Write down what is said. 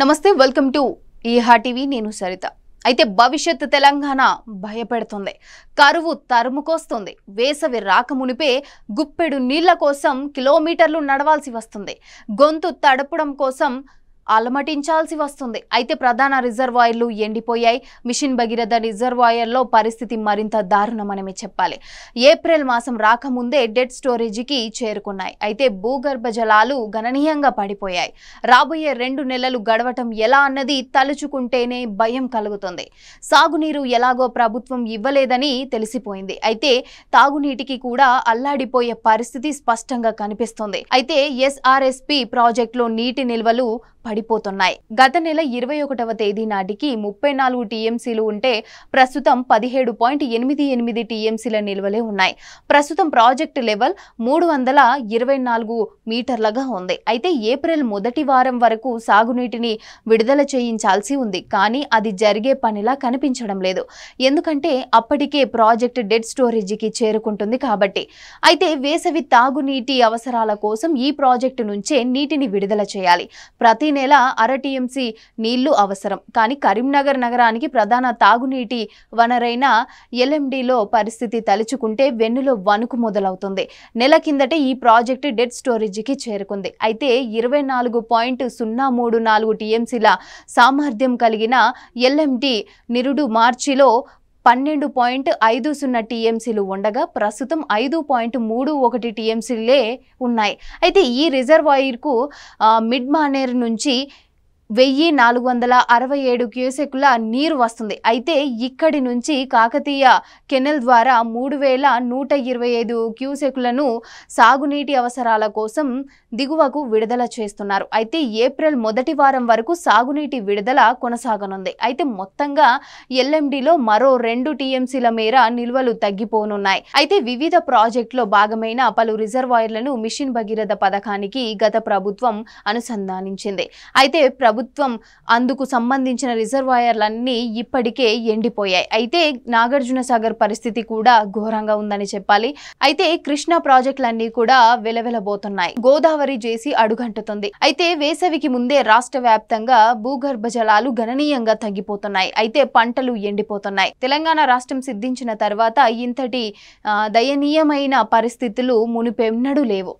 నమస్తే welcome to ఈహా TV నేను సరిత అయితే భవిష్యత్తు తెలంగాణ భయపెడుతుంది కరువు తరుముకొస్తుంది వేసవి రాకమునిపే గుప్పెడు నీళ్ల కోసం కిలోమీటర్లు నడవాల్సి వస్తుంది గొంతు తడపడం కోసం అలమటించాల్సి వస్తుంది అయితే ప్రధాన రిజర్వాయర్లు ఎండిపోయాయి మిషన్ భగీరథ రిజర్వాయర్లో పరిస్థితి మరింత దారుణమని చెప్పాలి ఏప్రిల్ మాసం రాకముందే డెడ్ స్టోరేజీకి చేరుకున్నాయి అయితే భూగర్భ జలాలు గణనీయంగా పడిపోయాయి రాబోయే 2 నెలలు గడవటం ఎలా అన్నది తలుచుకుంటేనే భయం కలుగుతుంది సాగునీరు ఎలాగో ప్రభుత్వం ఇవ్వలేదని తెలిసిపోయింది అయితే తాగునీటికి కూడా అల్లాడిపోయే పరిస్థితి స్పష్టంగా కనిపిస్తుంది అయితే ఎస్ఆర్ఎస్పి ప్రాజెక్టులో నీటి నిల్వలు పడిపోతున్నాయి గత నెల 21వ తేదీ నాటికి 34 టీఎంసీలు ఉంటే ప్రస్తుతం 17.88 టీఎంసీల నిల్వలే ఉన్నాయి ప్రస్తుతం ప్రాజెక్టు లెవెల్ 324 మీటర్లుగా ఉంది అయితే ఏప్రిల్ మొదటి వారం వరకు సాగునీటిని విడుదల చేయించాల్సి ఉంది కానీ అది జరిగే పనిలా కనిపించడం లేదు ఎందుకంటే అప్పటికే ప్రాజెక్టు డెడ్ స్టోరేజీకి చేరుకుంటుంది కాబట్టి అయితే వేసవి తాగునీటి అవసరాల కోసం ఈ ప్రాజెక్టు నుంచే నీటిని విడుదల చేయాలి ప్రతి నెల అర టీఎంసీ నీళ్లు అవసరం కానీ కరీంనగర్ నగరానికి ప్రధాన తాగునీటి వనరైన ఎల్ఎండిలో పరిస్థితి తలుచుకుంటే వెన్నులో వణుకు మొదలవుతుంది నెల కిందటే ఈ ప్రాజెక్టు డెడ్ స్టోరేజీకి చేరుకుంది అయితే 24.034 టీఎంసీల సామర్థ్యం కలిగిన ఎల్ఎండి నిరుడు మార్చిలో 12.50 టీఎంసీలు ఉండగా ప్రస్తుతం 5.31 టీఎంసీలే ఉన్నాయి అయితే ఈ రిజర్వాయర్కు మిడ్ మానేర్ నుంచి 1467 క్యూసెక్కుల నీరు వస్తుంది అయితే ఇక్కడి నుంచి కాకతీయ కెనల్ ద్వారా 3125 క్యూసెక్కులను సాగునీటి అవసరాల కోసం దిగువకు విడుదల చేస్తున్నారు అయితే ఏప్రిల్ మొదటి వారం వరకు సాగునీటి విడుదల కొనసాగనుంది అయితే మొత్తంగా ఎల్ఎండిలో మరో 2 టీఎంసీల మేర నిల్వలు తగ్గిపోనున్నాయి అయితే వివిధ ప్రాజెక్టులో భాగమైన పలు రిజర్వాయర్లను మిషన్ భగీరథ పథకానికి గత ప్రభుత్వం అనుసంధానించింది అయితే ప్రభుత్వం అందుకు సంబంధించిన రిజర్వాయర్లన్నీ ఇప్పటికే ఎండిపోయాయి అయితే నాగార్జున సాగర్ పరిస్థితి కూడా ఘోరంగా ఉందని చెప్పాలి అయితే కృష్ణా ప్రాజెక్టులన్నీ కూడా వెలవెలబోతున్నాయి గోదావరి చేసి అడుగంటుతుంది అయితే వేసవికి ముందే రాష్ట్ర వ్యాప్తంగా భూగర్భ జలాలు గణనీయంగా తగ్గిపోతున్నాయి అయితే పంటలు ఎండిపోతున్నాయి తెలంగాణ రాష్ట్రం సిద్ధించిన తర్వాత ఇంతటి దయనీయమైన పరిస్థితులు మునిపెన్నడూ లేవు